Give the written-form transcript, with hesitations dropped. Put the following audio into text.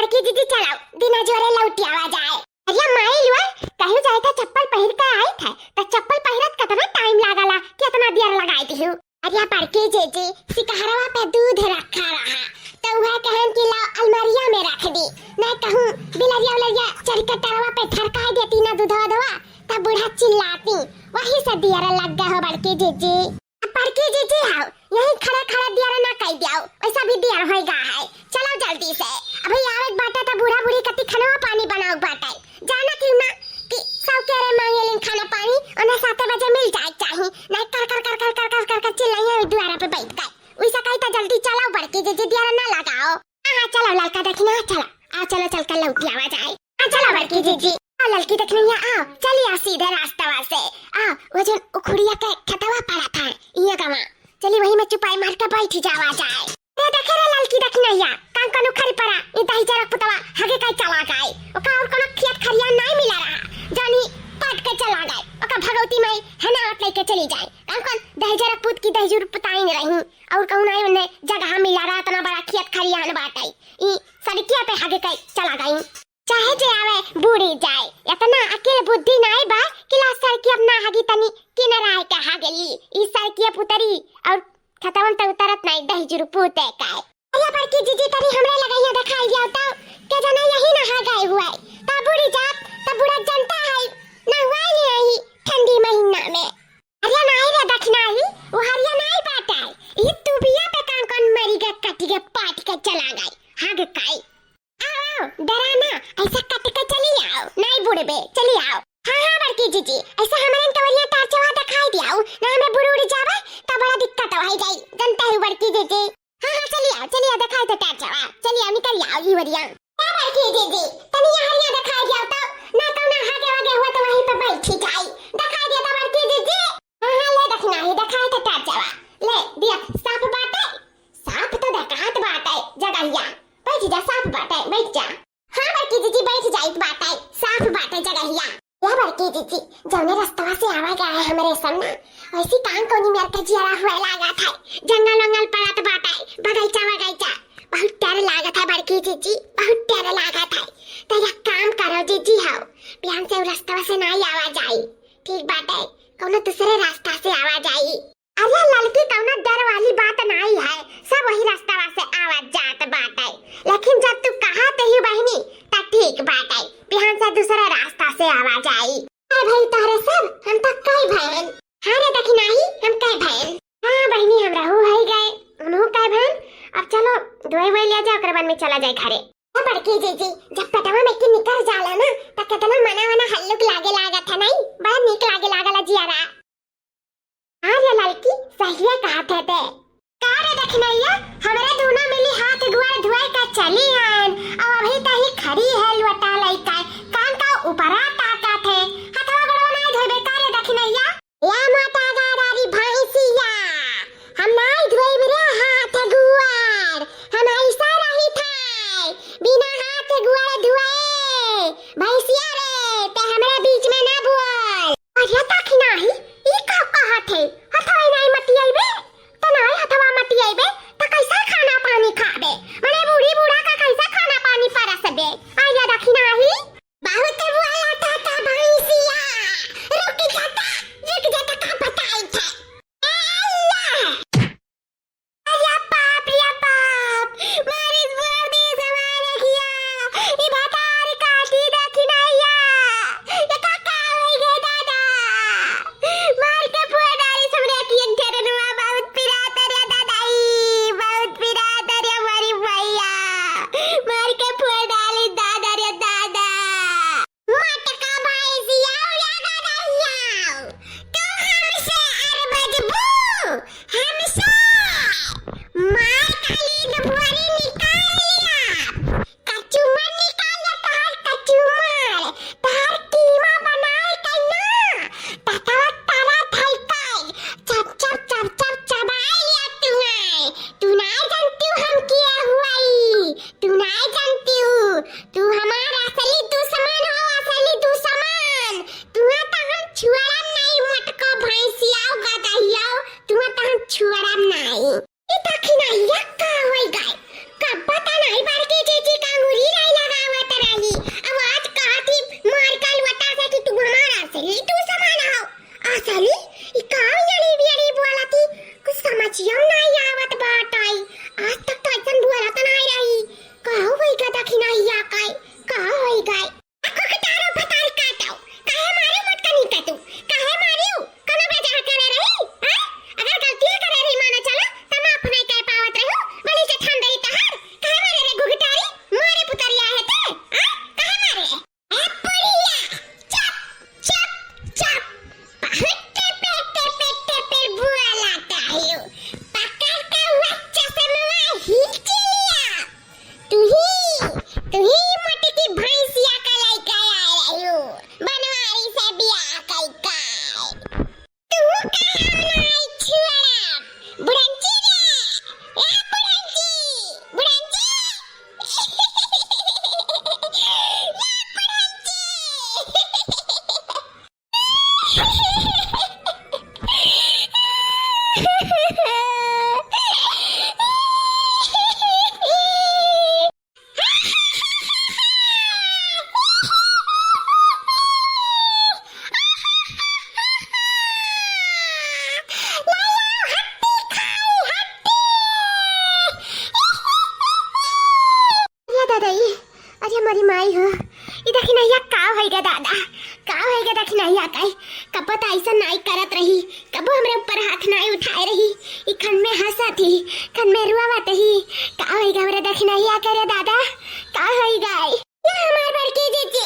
बड़की दीदी चलाओ बिना जोरे लौटी आवा जाए। अरे माई लुआ कहू जाए त चप्पल पहिर के आई थे त चप्पल पहिरत कितना टाइम लागला कितना देर लगाई दिहु। अरे बड़की जीजी सिकहरवा पे दूध रखा रहा तो वह कहन कि ला अलमारिया में रख दी। मैं कहूं बिलरिया चरकटरवा पे थरका देती ना दूधवा दवा तब बूढ़ा चिल्लाती वही से दियर लग गए हो बड़की जीजी। बड़की जीजी हाउ यही खड़ा खड़ा दियर ना कह दियाओ ऐसा भी दियर होएगा है। चलो जल्दी से अभी आवे बाटा त बूढ़ा बूढ़ी कति खनवा पानी बनाओ बाटा जाना क्यों ना कि सब कह रहे मांगे लेन खाना पानी और ना 7 बजे मिल जाए चाहिए ना कर चिल्लाइए द्वारा पे बैठ गए वैसा कही तो जल्दी चलाओ बड़की जीजी दियर ना लगाओ। हां चलो लड़का देखना चलो आ चलो चल कर लौटी आवा जाए। हां चलो बड़की जीजी आ लड़की देखने आओ चलिए सीधे रास्ता से आ वो जो उखड़िया के खतवा पड़ा था ये गवा चलिए वही में चुपाई मार के बैठ जावा जाए। ये देखे रे लड़की देखने या कान कनु खरी पड़ा ई दही जरा पुतवा हगे काय चला गए ओका और कोनो खेत खरिया नहीं मिला रहा जानी काट के चला गए ओका भगवती में है ना आप लेके चली जाए कान कौन दही जरा पुत की दही जरूर पुताई नहीं रही और कहूं नहीं उन्हें जगह मिला रहा इतना बड़ा खेत खरिया न बाटाई ई सड़किया पे हगे काय चला गई चाहे जे आवे बूढ़ी जाए इतना अकेले बुद्धि नहीं बा कि ला सड़की अपना हगी तनी किनारा है के हगली ई सड़किया पुतरी और खतवन त उतरत नहीं दही जरूर पुते काय। अरे बड़की जीजी तनी हमरे लगा यहां दिखाई दिया तो के जाना यही ना हा गए हुआ त बूढ़ी जात त बूढ़ा जनता है ना हुआ नहीं ठंडी महीना में। अरे नहीं रे देखना ही वो हरिया नहीं बाटा ई तुबिया पे कान कौन मरी के कट के पाट के चला गई हग काय। आओ डराना ऐसा कट के चली आओ नहीं बूढ़े चली आओ। हां बड़की जीजी ऐसा हमारे कवरिया टाचवा दिखाई दियाओ ना हमें बुरुड़ी जावे त बड़ा दिक्कत हो जाई जनता है बड़की जीजी। हां चलिए दिखाई तो टाचवा चलिए निकल आओ ई वरिया ए बड़की जीजी तनी हरिया दिखाई दियाओ तो ना तो ना आगे आगे हुआ तो वहीं पे बैठी जाई दिखाई दे तो बड़की जीजी। हां ले देखना ही दिखाई तो टाचवा ले दिया साफ तो देखात बात है जगहिया बैठ जा साफ बात है बैठ जा। हां बड़की जीजी बैठ जाई बात है साफ बात है जगहिया। या बड़की जीजी जौने रास्ता से आवा गया है हमारे सामने ऐसी कान कोनी मेरे के जिया हुआ लगा था जंगल पड़त बाटा बगीचा बहुत डर लगा था बड़की जीजी बहुत डर लगा था। तो एक काम करो जीजी हाउ बिहान से रास्ता से नहीं आवा जाई ठीक बात है कोनो दूसरे रास्ता से आवा जाई। अरे लड़की कौना डर वाली बात नहीं है सब वही रास्ता से आवा जात बात है लेकिन जब तू कहा ही बहनी ता ठीक बात है बिहान से दूसरा रास्ता से आवा जाई। अरे भाई तारे सब हम तक कई बहन हां रे देखी नहीं हम कई बहन हां बहनी हम रहू है गए उन्हों कई बहन अब चलो दोई वही ले जाओ करबन में चला जाए घरे। तो बड़की जीजी जब पटवा में के निकल जाला ना त कितना मना हल्लुक लागे था नहीं बड़ा नीक लागला जियारा। हां रे लड़की सही कहा थे का रे देखनैया हमरे दोनों मिली हाथ गुआ धुआई का चली हन अब अभी त ही खड़ी है लुटा लइका कान का ऊपरा ताका थे हथवा गड़वा नहीं धोबे का रे देखनैया या माता गाड़ी भैंसिया हम नहीं धोई रे हाथ गुआर हम ऐसा रही था बिना हाथ गुआर धुआए भैंसिया रे ते हमरे बीच में ना बोल। अरे तक नहीं ई का कहा थे हथवा नहीं मटियाइबे त नहीं हथवा मटियाइबे त कैसा खाना पानी खाबे मने बूढ़ी बूढ़ा का कैसा खाना पानी परसबे आया मोरी माई हो ई देखी नैया का होइगा दादा का होइगा देखी नैया काई कपत ऐसा नहीं करत रही कबो हमरे ऊपर हाथ नहीं उठाए रही ई खन में हंसत ही खन में रुआवत ही का होइगा हमरे देखी नैया करे दादा का होइगा ये हमार बड़की जीजी